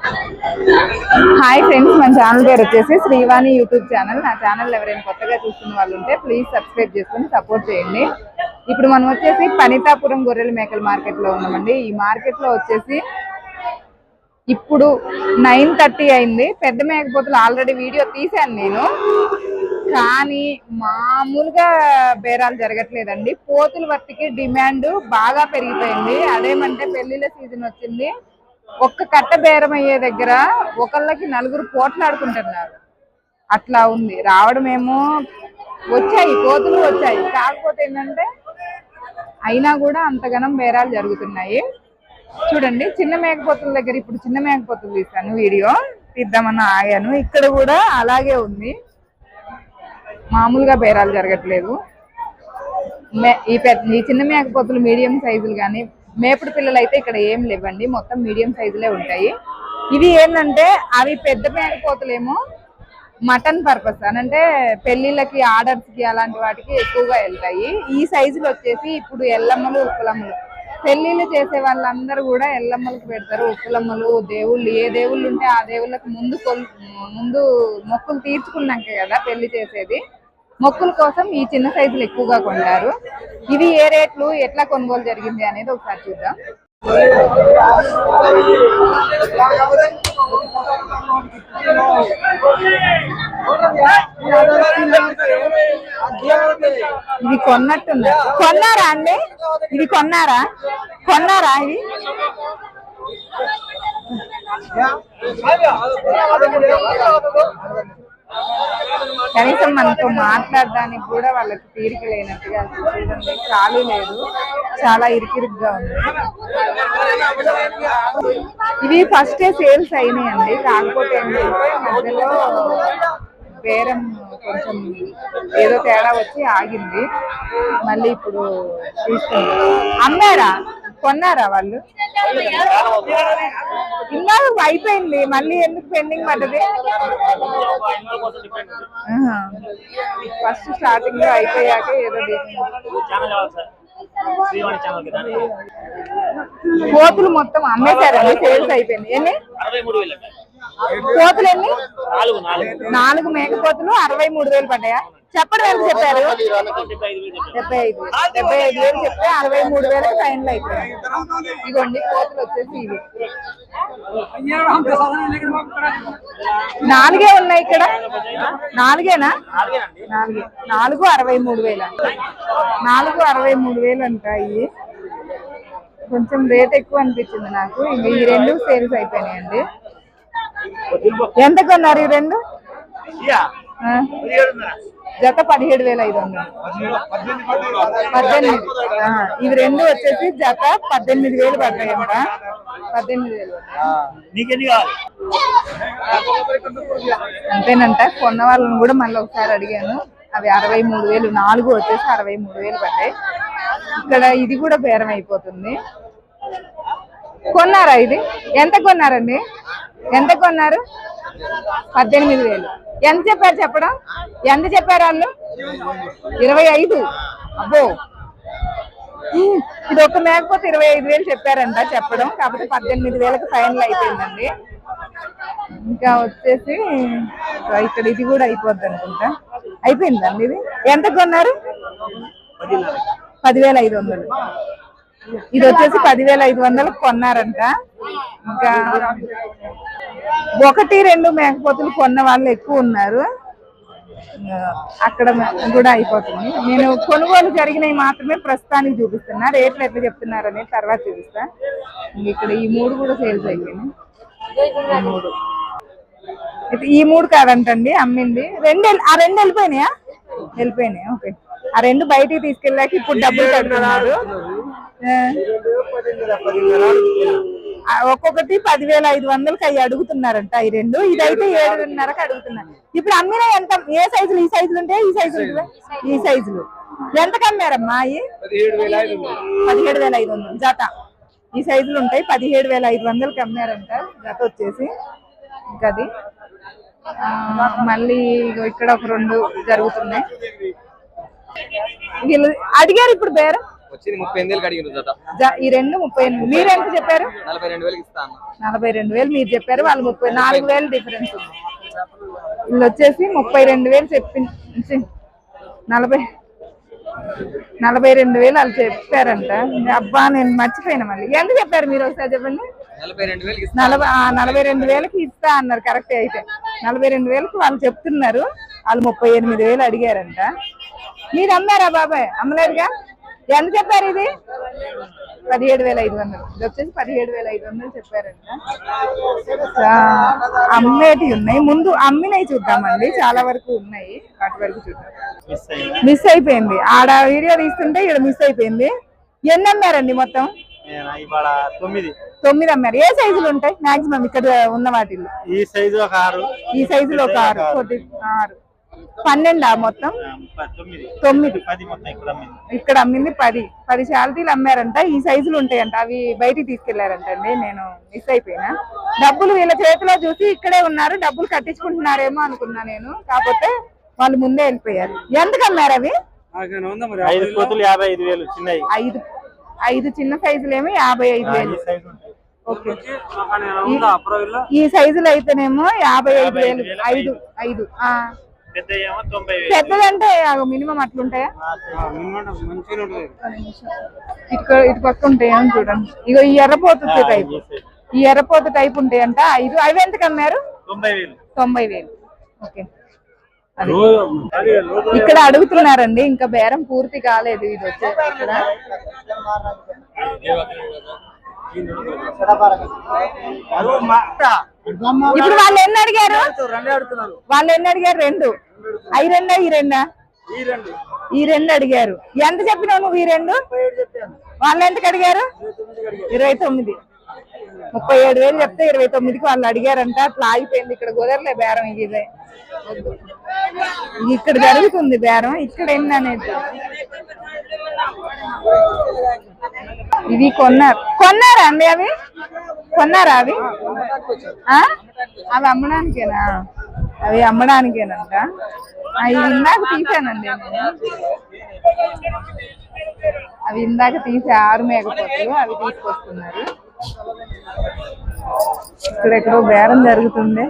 Hi friends, మన channel పేరు వచ్చేసి శ్రీవాణి యూట్యూబ్ ఛానల్. నా ఛానల్ ఎవరైనా కొత్తగా చూస్తున్న వాళ్ళు ఉంటే ప్లీజ్ సబ్స్క్రైబ్ చేసుకొని సపోర్ట్ చేయండి. ఇప్పుడు మనం వచ్చేసి పనితాపురం గొర్రెల మేకల మార్కెట్ లో ఉన్నామండి. ఈ మార్కెట్ లో వచ్చేసి ఇప్పుడు 9:30 అయింది. పెద్ద మేకపోతులు ఆల్రెడీ వీడియో తీశాను నేను, కానీ మామూలుగా బేరాలు జరగట్లేదండి. పోతుల వర్తికి డిమాండ్ బాగా పెరిగిపోయింది. అదేమంటే పెళ్లిళ్ళ సీజన్ వచ్చింది. ఒక్క కట్ట బేరం అయ్యే దగ్గర ఒకళ్ళకి 4 పోట్లాడుకుంటున్నారు. అట్లా ఉంది. రావడం ఏమో వచ్చాయి, కోతులు వచ్చాయి. కాకపోతే ఏంటంటే అయినా కూడా అంతగానం బేరాలు జరుగుతున్నాయి. చూడండి, చిన్న మేకపోతుల దగ్గర ఇప్పుడు చిన్న మేకపోతులు తీస్తాను, వీడియో తీద్దామని ఆగాను. ఇక్కడ కూడా అలాగే ఉంది, మామూలుగా బేరాలు జరగట్లేదు. ఈ చిన్న మేకపోతులు మీడియం సైజులు కానీ, మేపుడు పిల్లలు అయితే ఇక్కడ ఏం లేవండి, మొత్తం మీడియం సైజులే ఉంటాయి. ఇవి ఏంటంటే అవి పెద్ద మేకపోతులేమో మటన్ పర్పస్ అంటే పెళ్లిళ్ళకి, ఆర్డర్స్ కి అలాంటి వాటికి ఎక్కువగా వెళ్తాయి. ఈ సైజులు వచ్చేసి ఇప్పుడు ఎల్లమ్మలు, ఉప్పులమ్మలు. పెళ్లిళ్ళు చేసే వాళ్ళందరూ కూడా ఎల్లమ్మలకు పెడతారు. ఉప్పులమ్మలు దేవుళ్ళు, ఏ దేవుళ్ళు ఉంటే ఆ దేవుళ్ళకి ముందు మొక్కులు తీర్చుకున్నాక కదా పెళ్లి చేసేది. మొక్కుల కోసం ఈ చిన్న సైజులు ఎక్కువగా కొంటారు. ఇవి ఏ రేట్లు, ఎట్లా కొనుగోలు జరిగింది అనేది ఒకసారి చూద్దాం. ఇవి కొన్నట్టున్నారు. కొన్నారా అండి? ఇవి కొన్నారా? ఇవి కనీసం మనతో మాట్లాడడానికి కూడా వాళ్ళకి తీరిక లేనట్టుగా చూడండి, ఖాళీ లేదు, చాలా ఇరికిరిగ్గా ఉంది. ఇవి ఫస్టే సేల్స్ అయినాయండి. కాకపోతే ఏంటంటే మధ్యలో బేరం కొంచెం ఏదో తేడా వచ్చి ఆగింది. మళ్ళీ ఇప్పుడు తీసుకుంటారు. అమ్మారా? కొన్నారా వాళ్ళు? ఇంకా అయిపోయింది, మళ్ళీ ఎందుకు పెండింగ్ పడ్డది? ఫస్ట్ స్టార్టింగ్ లో అయిపోయాక ఏదో కోతులు మొత్తం అమ్మేశారండి, సేల్స్ అయిపోయింది. ఎన్ని కోతులు? ఎన్ని? 4 మేకపోతులు 63,000 పడ్డాయా? చెప్పడం ఎంత చెప్పారు? 75,000 చెప్తే 63,000 ఫైనల్ అయిపోయాయి. ఇదిగోండి కోతులు వచ్చేసి ఇవి 4 ఉన్నాయి ఇక్కడ. 4 63,000. 63,000 అంటాయి. కొంచెం రేట్ ఎక్కువ అనిపించింది నాకు. ఈ 2 సేల్స్ అయిపోయినాయండి. ఎంత కొన్నారు ఈ 2? జత 17,500. 18. ఇవి 2 వచ్చేసి జత 18,000 పడతాయంట. 18,000 అంతేనంట. కొన్న వాళ్ళని కూడా మళ్ళీ ఒకసారి అడిగాను. అవి 63,000. 4 వచ్చేసి 63,000 పడ్డాయి. ఇక్కడ ఇది కూడా బేరం అయిపోతుంది. కొన్నారా? ఇది ఎంత కొన్నారండి? ఎంత కొన్నారు? 18,000. ఎంత చెప్పారు? చెప్పడం ఎంత చెప్పారు వాళ్ళు? 25. అబ్బో, ఇది ఒక మేకపోతే 25,000 చెప్పారంట చెప్పడం. కాకపోతే 18,000కి ఫైనల్ అయిపోయిందండి. ఇంకా వచ్చేసి ఇక్కడ ఇది కూడా అయిపోద్ది అనుకుంటా. అయిపోయిందండి. ఇది ఎంత కొన్నారు? 10,500. ఇది వచ్చేసి 10,500 కొన్నారంట. ఇంకా 1-2 మేకపోతులు కొన్న వాళ్ళు ఎక్కువ ఉన్నారు. అక్కడ కూడా అయిపోతుంది. నేను కొనుగోలు జరిగినవి మాత్రమే ప్రస్తుతానికి చూపిస్తున్నా. రేట్లు ఎట్లా చెప్తున్నారు అనేది తర్వాత చూపిస్తా. ఇక్కడ ఈ 3 కూడా సేల్స్ అయిపోయినాయి. ఈ 3 కాదంటండి అమ్మింది. 2 వెళ్ళిపోయినాయా? వెళ్ళిపోయినాయి. ఓకే. ఆ 2 బయటికి తీసుకెళ్ళాక ఇప్పుడు డబ్బులు కడుతున్నారు. ఒక్కొక్కటి 10,500కి అవి అడుగుతున్నారంట. ఈ 2 ఇదైతే 7,500కి అడుగుతున్నారు. ఇప్పుడు అమ్మిన ఎంత? ఏ సైజులు? ఈ సైజులు ఉంటాయి, ఈ సైజులు, ఈ సైజులు ఎంతకు అమ్మారమ్మా? 17,500 జత. ఈ సైజులు ఉంటాయి. 17,500కి అమ్మారంట జత వచ్చేసి. ఇంకా అది మళ్ళీ ఇక్కడ ఒక 2 జరుగుతున్నాయి. వీళ్ళు అడిగారు ఇప్పుడు బేరం వచ్చింది 38,000 అడిగిన జత. ఈ రెండు 38. మీరు ఎంత చెప్పారు? 42,000 ఇస్తాను. 42,000 మీరు చెప్పారు, వాళ్ళు 34,000 డిఫరెన్స్ ఉంది. వీళ్ళు వచ్చేసి 32,000 చెప్పింది. 42,000 వాళ్ళు చెప్పారంట. అబ్బా నేను మర్చిపోయినా. మళ్ళీ ఎంత చెప్పారు మీరు ఒకసారి చెప్పండి? 42,000కి ఇస్తా అన్నారు. కరెక్టే. అయితే 42,000కి వాళ్ళు చెప్తున్నారు. వాళ్ళు 38,000 అడిగారంట. మీరు అమ్మారా బాబాయ్? అమ్మలేదుగా. ఎంత చెప్పారు? ఇది 17,500. ఇది వచ్చేసి 17,500 చెప్పారంట. అమ్మేటి ఉన్నాయి. ముందు అమ్మినవి చూద్దామండి. చాలా వరకు ఉన్నాయి, వాటి వరకు చూద్దాం. మిస్ అయిపోయింది. ఆడ వీడియో తీస్తుంటే ఇక్కడ మిస్ అయిపోయింది. ఎన్ని అమ్మారండి మొత్తం? 9 అమ్మారు. ఏ సైజులు ఉంటాయి మాక్సిమం ఇక్కడ ఉన్న వాటిల్లో? ఈ సైజులో ఒక 6, 6, 12 మొత్తం 9. ఇక్కడ అమ్మింది 10 శాలరీలు అమ్మారంట. ఈ సైజులు ఉంటాయంట. అవి బయటికి తీసుకెళ్లారంట అండి. నేను మిస్ అయిపోయినా. డబ్బులు వీళ్ళ చేతిలో చూసి ఇక్కడే ఉన్నారు, డబ్బులు కట్టించుకుంటున్నారేమో అనుకున్నా నేను. కాకపోతే వాళ్ళు ముందే వెళ్ళిపోయారు. ఎందుకు అమ్మారు అవి? 5 చిన్న సైజులేమో 55,000. ఓకే. ఈ సైజులు అయితేనేమో 55,000. 5 పెద్దదంటే మినిమం అట్లుంటాయా? ఇటు పక్క ఉంటాయా చూడండి. ఇగో ఈ ఎర్రపోత టైప్ ఉంటాయంట. 5. అవి ఎంతకు అమ్మారు? 90,000. ఓకే. ఇక్కడ అడుగుతున్నారండి. ఇంకా బేరం పూర్తి కాలేదు. ఇది వచ్చేసి ఇక్కడ ఇప్పుడు వాళ్ళు ఎన్ని అడిగారు? 2. అవి 2 ఈ 2 అడిగారు. ఎంత చెప్పినావు నువ్వు? ఈ 2 వాళ్ళు ఎంతకు అడిగారు? 29. 37,000 చెప్తే 29కి వాళ్ళు అడిగారంట. అట్లా ఆగిపోయింది. ఇక్కడ కుదరలే బేరం. ఇదే ఇక్కడ జరుగుతుంది బేరం. ఇక్కడ ఎన్ని అనేది ఇవి కొన్నారా అండి? అవి కొన్నారా? అవి అమ్మడానికేనా? అవి అమ్మడానికేనంట. అవి ఇందాక తీసానండి నేను. అవి ఇందాక తీసి 6 మేకపోతులు అవి తీసుకొస్తున్నారు. ఇక్కడ ఎక్కడో బేరం జరుగుతుంది.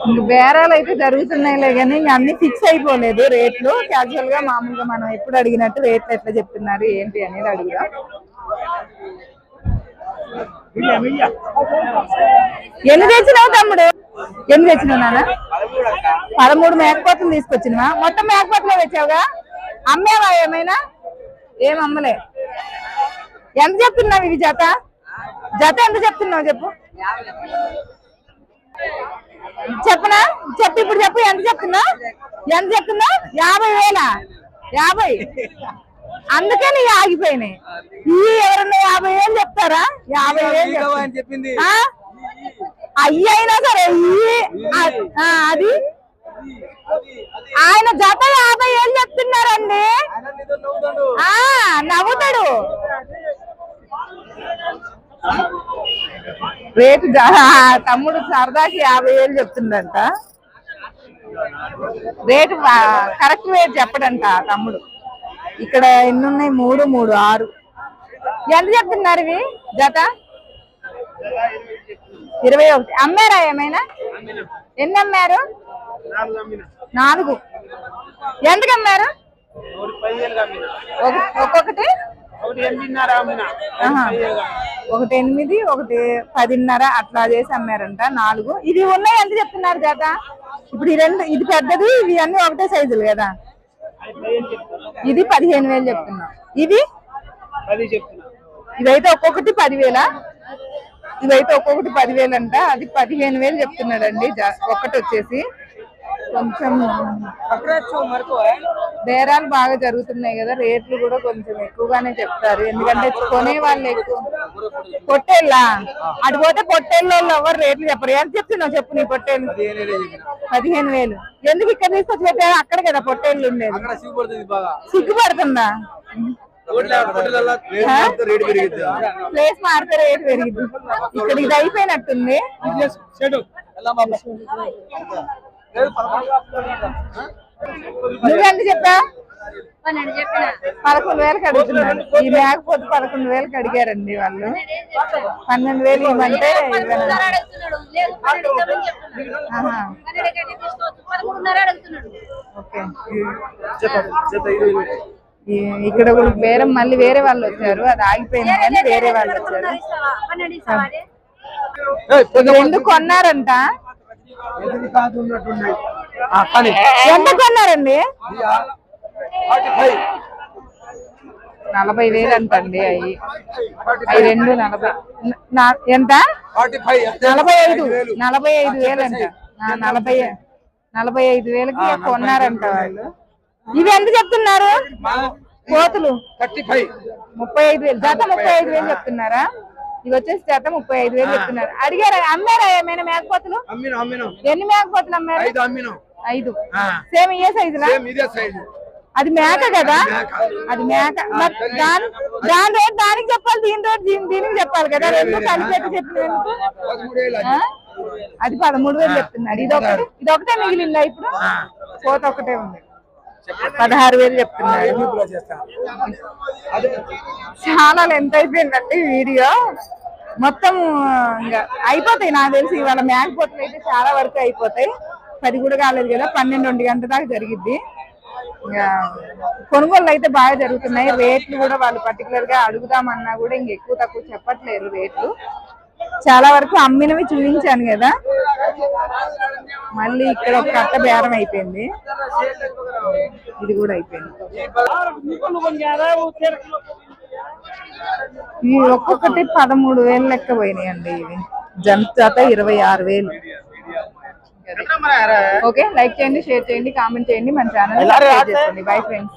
ఇంక బేరాలు అయితే జరుగుతున్నాయిలే కానీ ఇంక అన్ని ఫిక్స్ అయిపోలేదు రేట్లు. క్యాజువల్ గా మామూలుగా మనం ఎప్పుడు అడిగినట్టు రేట్లు ఎట్లా చెప్తున్నారు ఏంటి అనేది అడుగుదాం. ఎన్ని తెచ్చినావు తమ్ముడు? ఎన్ని తెచ్చినావు నాన్న? 13 మేకపోతులు తీసుకొచ్చినవా? మొత్తం మేకపోతులే తెచ్చావుగా. అమ్మేవా ఏమైనా? ఏం అమ్మలే. ఎంత చెప్తున్నావు ఇవి జత? ఎంత చెప్తున్నావు చెప్పు. చెప్పనా? చెప్పు ఇప్పుడు చెప్పు. ఎంత చెప్తున్నా? 50,000. 50. అందుకని ఆగిపోయినాయి. ఎవరన్నా 50,000 చెప్తారా? 50,000 చెప్పింది. అయ్యి అయినా సరే అది ఆయన జత 50,000 చెప్తున్నారండి. నవ్వుతాడు. రేటు తమ్ముడు సరదాకి 50,000 చెప్తుండంట. రేటు కరెక్ట్ రేట్ చెప్పడంట తమ్ముడు. ఇక్కడ ఎన్ని ఉన్నాయి? 3, 6. ఎంత చెప్తున్నారు ఇవి జత? 21. అమ్మారా ఏమైనా? ఎన్ని అమ్మారు? 4. ఎంతకు అమ్మారు? ఒక్కొక్కటి 1 8, 1 10.5 అట్లా చేసి అమ్మారంట. 4 ఇవి ఉన్నాయి. ఎంత చెప్తున్నారు జత? ఇప్పుడు ఈ 2 ఇది పెద్దది. ఇవి అన్ని ఒకటే సైజులు కదా. ఇది 15,000 చెప్తున్నా. ఇవి ఇవైతే ఒక్కొక్కటి 10,000. ఇవైతే ఒక్కొక్కటి 10,000 అంట. అది 15,000 చెప్తున్నాడండి ఒక్కటి వచ్చేసి. కొంచెం బేరాలు బాగా జరుగుతున్నాయి కదా. రేట్లు కూడా కొంచెం ఎక్కువగానే చెప్తారు. ఎందుకంటే కొనే వాళ్ళు ఎక్కువ. పొట్టేళ్ళ అటు పోతే పొట్టేళ్ళ వాళ్ళు ఎవరు రేట్లు చెప్పరు. ఎంత చెప్తున్నావు చెప్పు నీ పొట్టేళ్ళు? 15,000. ఎందుకు ఇక్కడ తీసుకొచ్చి పెట్టారు? అక్కడ కదా పొట్టేళ్ళు ఉండేది. సిగ్గుపడుతుందా? ప్లేస్ మారితే రేటు పెరిగింది. ఇక్కడ ఇది అయిపోయినట్టుంది. నువ్వెంత చెప్పా? 12 చెప్పిన. 11,000కి అడుగుతున్నాడు. ఈ మేకపోతే 11,000కి అడిగారండి వాళ్ళు. 12,000 ఇవ్వమంటే ఇవ్వను. అడుగుతున్నాడు. లేదు 12 ఇద్దామని చెప్తున్నాడు. ఆహా. 12 కంటే తీసుకోవచ్చు. 13.5 అడుగుతున్నాడు. ఓకే. ఇక్కడ కూడా బేరం మళ్ళీ వేరే వాళ్ళు వచ్చారు. అది ఆగిపోయింది కానీ వేరే వాళ్ళు వచ్చారు. 12 ఇస్తావా అదే? రెండు కొన్నారంట. ఎంత కొన్నారండి? 40,000 అంటండి. అవి రెండు 40. ఎంత? 45,000 అంట. 45,000కి కొన్నారంట వాళ్ళు. ఇవి ఎంత చెప్తున్నారు? కోతులు 35,000 జత. 35,000 చెప్తున్నారా? ఇవి వచ్చేసి జత 35,000 చెప్తున్నారు. అడిగారా? అమ్మారా ఏమైనా మేకపోతులు? ఎన్ని మేకపోతులు అమ్మారు? 5. సేమ్ ఇదే సైజులా? అది మేక కదా? అది మేక. దాని రేట్ దానికి చెప్పాలి, దీని రేట్ దీనికి చెప్పాలి కదా. రెండు కలిపి చెప్పిన అది 13,000 చెప్తున్నాడు. ఇదొకటే మిగిలిందా ఇప్పుడు? కోత ఒకటే ఉంది. 16,000 చెప్తున్నాడు. చాలా లెంత్ అయిపోయిందండి వీడియో. మొత్తం ఇంకా అయిపోతాయి నాకు తెలిసి. ఇవాళ మేకపోతులు అయితే చాలా వరకు అయిపోతాయి. 10 కూడా కాలేదు కదా. 12-1 గంట దాకా జరిగిద్ది. ఇంకా కొనుగోళ్ళు అయితే బాగా జరుగుతున్నాయి. రేట్లు కూడా వాళ్ళు పర్టికులర్ గా అడుగుదామన్నా కూడా ఇంక ఎక్కువ తక్కువ చెప్పట్లేరు రేట్లు. చాలా వరకు అమ్మినవి చూపించాను కదా. మళ్ళీ ఇక్కడ ఒక కట్ట బేరం అయిపోయింది. ఇది కూడా అయిపోయింది. ఇవి ఒక్కొక్కటి 13,000 లెక్క పోయినాయండి. ఇవి జత 26,000. ఓకే, లైక్ చేయండి, షేర్ చేయండి, కామెంట్ చేయండి, మన ఛానల్ సబ్స్క్రైబ్ చేసుకోండి. Bye friends.